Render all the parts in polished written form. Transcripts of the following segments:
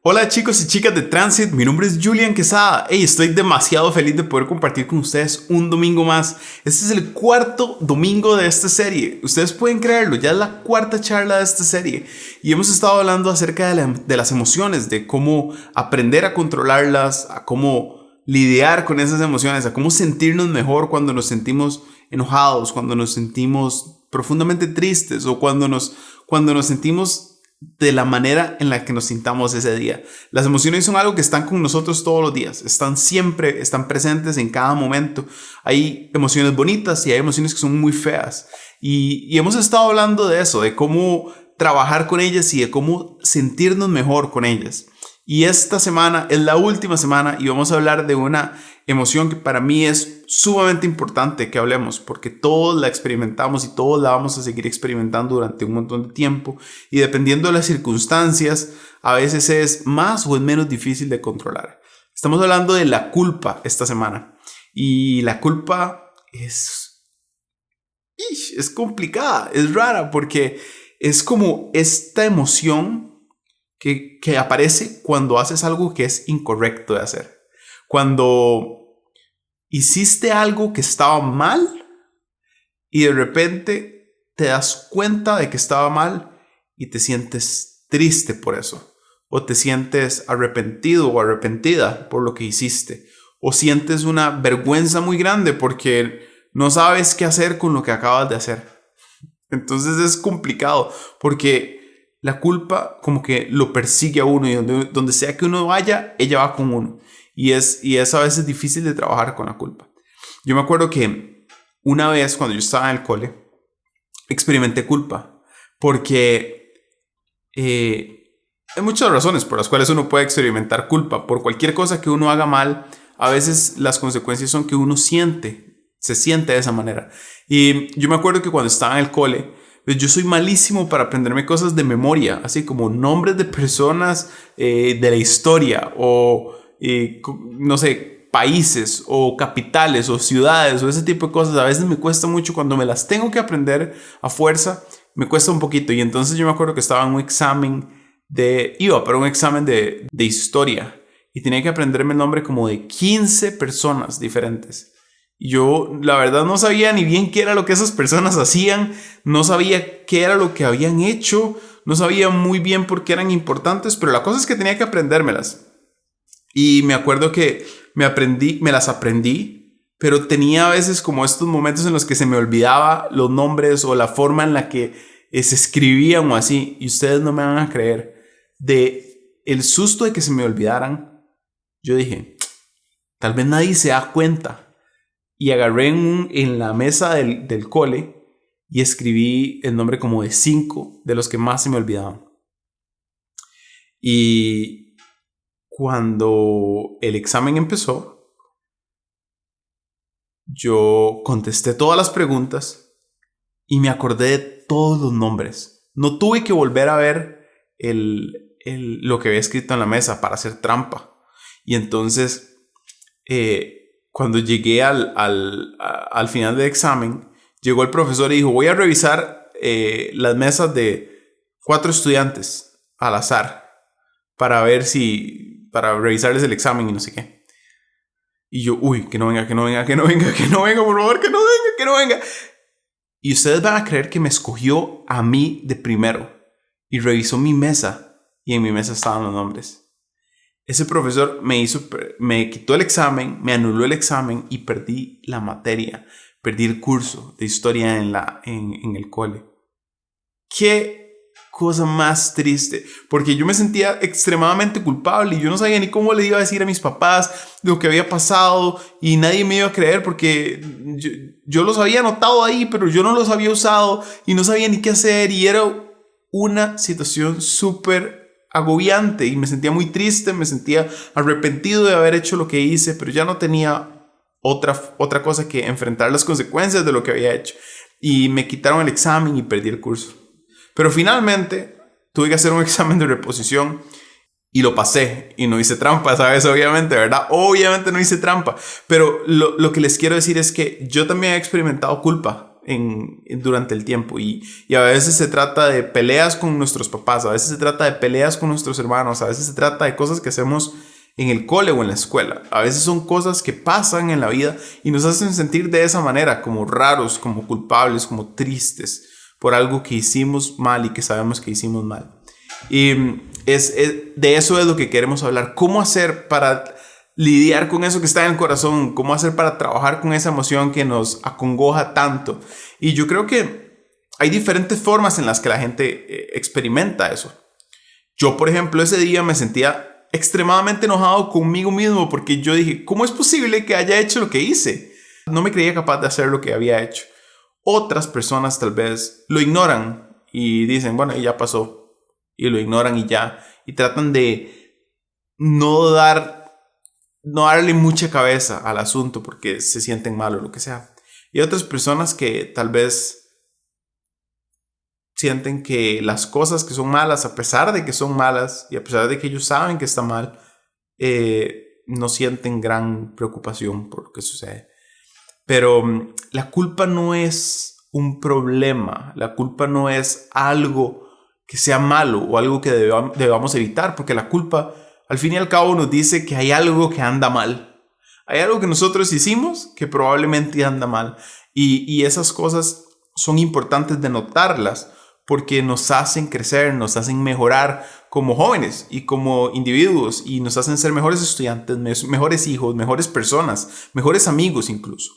Hola chicos y chicas de Transit, mi nombre es Julian Quesada. Hey, estoy demasiado feliz de poder compartir con ustedes un domingo más. Este es el cuarto domingo de esta serie. Ustedes pueden creerlo, ya es la cuarta charla de esta serie. Y hemos estado hablando acerca de las emociones, de cómo aprender a controlarlas, a cómo lidiar con esas emociones, a cómo sentirnos mejor cuando nos sentimos enojados, cuando nos sentimos profundamente tristes o cuando nos sentimos de la manera en la que nos sintamos ese día. Las emociones son algo que están con nosotros todos los días, están siempre, están presentes en cada momento. Hay emociones bonitas y hay emociones que son muy feas. Y hemos estado hablando de eso, de cómo trabajar con ellas y de cómo sentirnos mejor con ellas. Y esta semana es la última semana y vamos a hablar de una emoción que para mí es sumamente importante que hablemos, porque todos la experimentamos y todos la vamos a seguir experimentando durante un montón de tiempo, y dependiendo de las circunstancias a veces es más o es menos difícil de controlar. Estamos hablando de la culpa esta semana, y la culpa es complicada, es rara, porque es como esta emoción que aparece cuando haces algo que es incorrecto de hacer. Cuando hiciste algo que estaba mal y de repente te das cuenta de que estaba mal y te sientes triste por eso. O te sientes arrepentido o arrepentida por lo que hiciste. O sientes una vergüenza muy grande porque no sabes qué hacer con lo que acabas de hacer. Entonces es complicado porque la culpa como que lo persigue a uno, y donde sea que uno vaya, ella va con uno. Y es a veces difícil de trabajar con la culpa. Yo me acuerdo que una vez cuando yo estaba en el cole, experimenté culpa. Porque hay muchas razones por las cuales uno puede experimentar culpa. Por cualquier cosa que uno haga mal, a veces las consecuencias son que uno se siente de esa manera. Y yo me acuerdo que cuando estaba en el cole, pues yo soy malísimo para aprenderme cosas de memoria, así como nombres de personas de la historia, o no sé, países o capitales o ciudades o ese tipo de cosas. A veces me cuesta mucho cuando me las tengo que aprender a fuerza, me cuesta un poquito. Y entonces yo me acuerdo que estaba en un examen iba para un examen de historia, y tenía que aprenderme el nombre como de 15 personas diferentes. Yo la verdad no sabía ni bien qué era lo que esas personas hacían, no sabía qué era lo que habían hecho, no sabía muy bien por qué eran importantes, pero la cosa es que tenía que aprendérmelas. Y me acuerdo que me las aprendí, pero tenía a veces como estos momentos en los que se me olvidaba los nombres o la forma en la que se escribían o así, y ustedes no me van a creer. De el susto de que se me olvidaran, yo dije, tal vez nadie se da cuenta. Y agarré en la mesa del cole y escribí el nombre como de 5 de los que más se me olvidaban. Y cuando el examen empezó, yo contesté todas las preguntas y me acordé de todos los nombres. No tuve que volver a ver lo que había escrito en la mesa para hacer trampa. Y entonces cuando llegué al final del examen, llegó el profesor y dijo, voy a revisar las mesas de 4 estudiantes al azar para revisarles el examen y no sé qué. Y yo, que no venga, por favor, que no venga. Y ustedes van a creer que me escogió a mí de primero y revisó mi mesa, y en mi mesa estaban los nombres. Ese profesor me quitó el examen, me anuló el examen y perdí la materia. Perdí el curso de historia en el cole. Qué cosa más triste, porque yo me sentía extremadamente culpable y yo no sabía ni cómo le iba a decir a mis papás lo que había pasado, y nadie me iba a creer porque yo los había anotado ahí, pero yo no los había usado y no sabía ni qué hacer, y era una situación súper agobiante y me sentía muy triste, me sentía arrepentido de haber hecho lo que hice, pero ya no tenía otra cosa que enfrentar las consecuencias de lo que había hecho, y me quitaron el examen y perdí el curso. Pero finalmente tuve que hacer un examen de reposición y lo pasé, y no hice trampa, ¿sabes? Obviamente, ¿verdad? Obviamente no hice trampa, pero lo que les quiero decir es que yo también he experimentado culpa durante el tiempo. Y a veces se trata de peleas con nuestros papás, a veces se trata de peleas con nuestros hermanos, a veces se trata de cosas que hacemos en el cole o en la escuela. A veces son cosas que pasan en la vida y nos hacen sentir de esa manera, como raros, como culpables, como tristes por algo que hicimos mal y que sabemos que hicimos mal. Y de eso es lo que queremos hablar. ¿Cómo hacer para lidiar con eso que está en el corazón? ¿Cómo hacer para trabajar con esa emoción que nos acongoja tanto? Y yo creo que hay diferentes formas en las que la gente experimenta eso. Yo, por ejemplo, ese día me sentía extremadamente enojado conmigo mismo porque yo dije, ¿cómo es posible que haya hecho lo que hice? No me creía capaz de hacer lo que había hecho. Otras personas tal vez lo ignoran y dicen, bueno, ya pasó. Y lo ignoran y ya. Y tratan de no darle mucha cabeza al asunto porque se sienten mal o lo que sea. Y otras personas que tal vez sienten que las cosas que son malas, a pesar de que son malas y a pesar de que ellos saben que está mal, no sienten gran preocupación por lo que sucede. Pero la culpa no es un problema, la culpa no es algo que sea malo o algo que debamos evitar, porque la culpa al fin y al cabo nos dice que hay algo que anda mal. Hay algo que nosotros hicimos que probablemente anda mal. Y esas cosas son importantes de notarlas porque nos hacen crecer, nos hacen mejorar como jóvenes y como individuos y nos hacen ser mejores estudiantes, mejores hijos, mejores personas, mejores amigos incluso.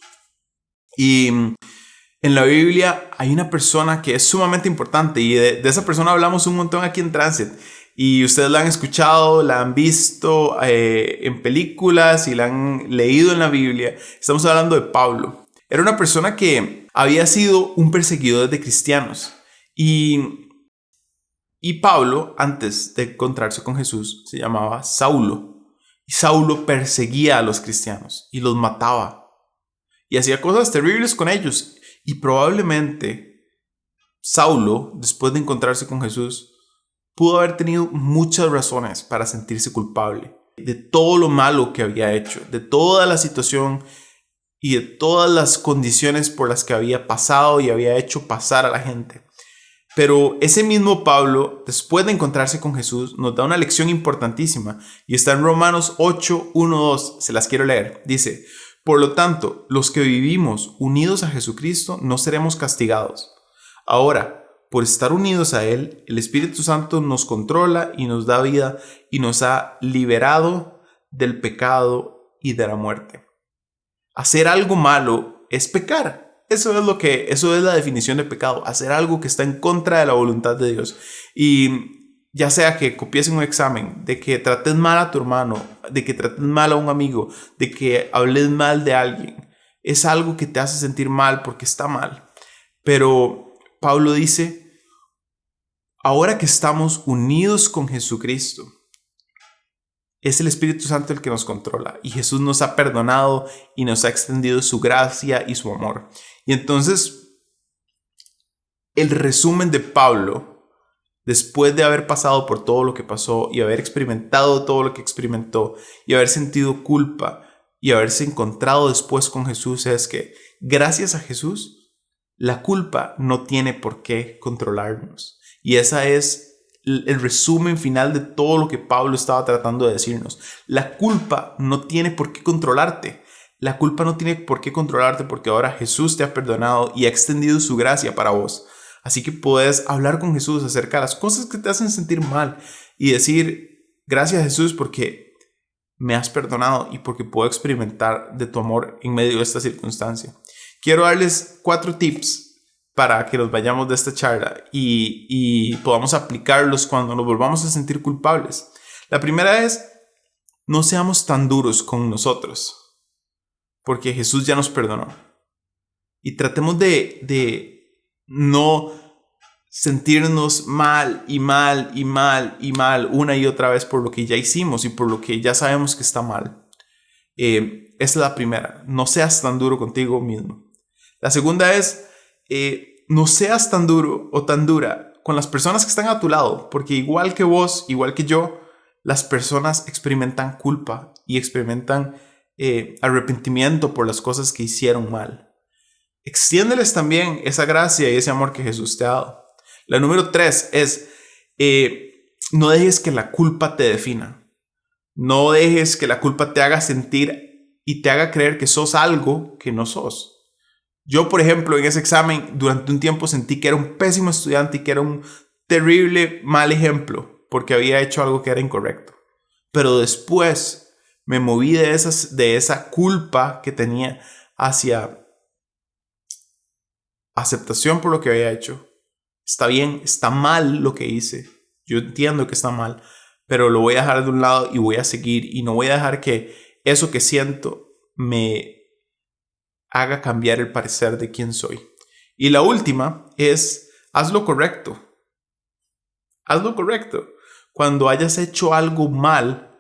Y en la Biblia hay una persona que es sumamente importante y de esa persona hablamos un montón aquí en Transit. Y ustedes la han escuchado, la han visto en películas y la han leído en la Biblia. Estamos hablando de Pablo. Era una persona que había sido un perseguidor de cristianos. Y Pablo, antes de encontrarse con Jesús, se llamaba Saulo. Y Saulo perseguía a los cristianos y los mataba. Y hacía cosas terribles con ellos. Y probablemente Saulo, después de encontrarse con Jesús, pudo haber tenido muchas razones para sentirse culpable de todo lo malo que había hecho, de toda la situación y de todas las condiciones por las que había pasado y había hecho pasar a la gente. Pero ese mismo Pablo, después de encontrarse con Jesús, nos da una lección importantísima y está en Romanos 8, 1, 2. Se las quiero leer. Dice: por lo tanto, los que vivimos unidos a Jesucristo no seremos castigados. Ahora, por estar unidos a Él, el Espíritu Santo nos controla y nos da vida y nos ha liberado del pecado y de la muerte. Hacer algo malo es pecar. Eso es la definición de pecado. Hacer algo que está en contra de la voluntad de Dios. Y ya sea que copies un examen, de que trates mal a tu hermano, de que trates mal a un amigo, de que hables mal de alguien, es algo que te hace sentir mal porque está mal. Pero Pablo dice, ahora que estamos unidos con Jesucristo, es el Espíritu Santo el que nos controla y Jesús nos ha perdonado y nos ha extendido su gracia y su amor. Y entonces, el resumen de Pablo, después de haber pasado por todo lo que pasó y haber experimentado todo lo que experimentó y haber sentido culpa y haberse encontrado después con Jesús, es que gracias a Jesús, la culpa no tiene por qué controlarnos. Y esa es el resumen final de todo lo que Pablo estaba tratando de decirnos. La culpa no tiene por qué controlarte. La culpa no tiene por qué controlarte porque ahora Jesús te ha perdonado y ha extendido su gracia para vos. Así que puedes hablar con Jesús acerca de las cosas que te hacen sentir mal y decir, gracias Jesús porque me has perdonado y porque puedo experimentar de tu amor en medio de esta circunstancia. Quiero darles 4 tips para que nos vayamos de esta charla y podamos aplicarlos cuando nos volvamos a sentir culpables. La primera es, no seamos tan duros con nosotros, porque Jesús ya nos perdonó. Y tratemos de no sentirnos mal y mal y mal y mal una y otra vez por lo que ya hicimos y por lo que ya sabemos que está mal. Esa es la primera, no seas tan duro contigo mismo. La segunda es, no seas tan duro o tan dura con las personas que están a tu lado, porque igual que vos, igual que yo, las personas experimentan culpa y experimentan arrepentimiento por las cosas que hicieron mal. extiéndeles también esa gracia y ese amor que Jesús te ha dado. La número 3 es, no dejes que la culpa te defina. No dejes que la culpa te haga sentir y te haga creer que sos algo que no sos. Yo, por ejemplo, en ese examen, durante un tiempo sentí que era un pésimo estudiante y que era un terrible mal ejemplo porque había hecho algo que era incorrecto. Pero después me moví de esa culpa que tenía hacia aceptación por lo que había hecho. Está bien, está mal lo que hice. Yo entiendo que está mal, pero lo voy a dejar de un lado y voy a seguir y no voy a dejar que eso que siento me haga cambiar el parecer de quién soy. Y la última es, haz lo correcto. Haz lo correcto. Cuando hayas hecho algo mal,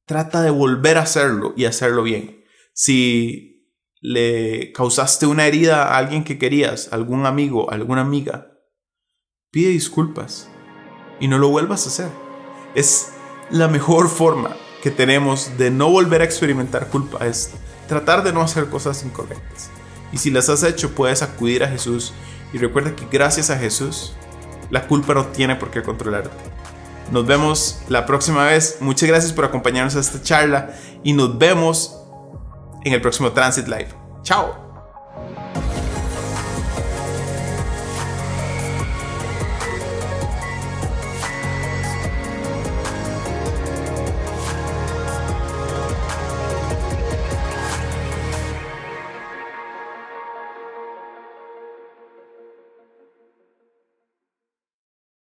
trata de volver a hacerlo y hacerlo bien. Si le causaste una herida a alguien que querías, algún amigo, alguna amiga, pide disculpas y no lo vuelvas a hacer. Es la mejor forma que tenemos de no volver a experimentar culpa, es tratar de no hacer cosas incorrectas. Y si las has hecho, puedes acudir a Jesús y recuerda que gracias a Jesús, la culpa no tiene por qué controlarte. Nos vemos la próxima vez. Muchas gracias por acompañarnos a esta charla y nos vemos en el próximo Transit Live. ¡Chao!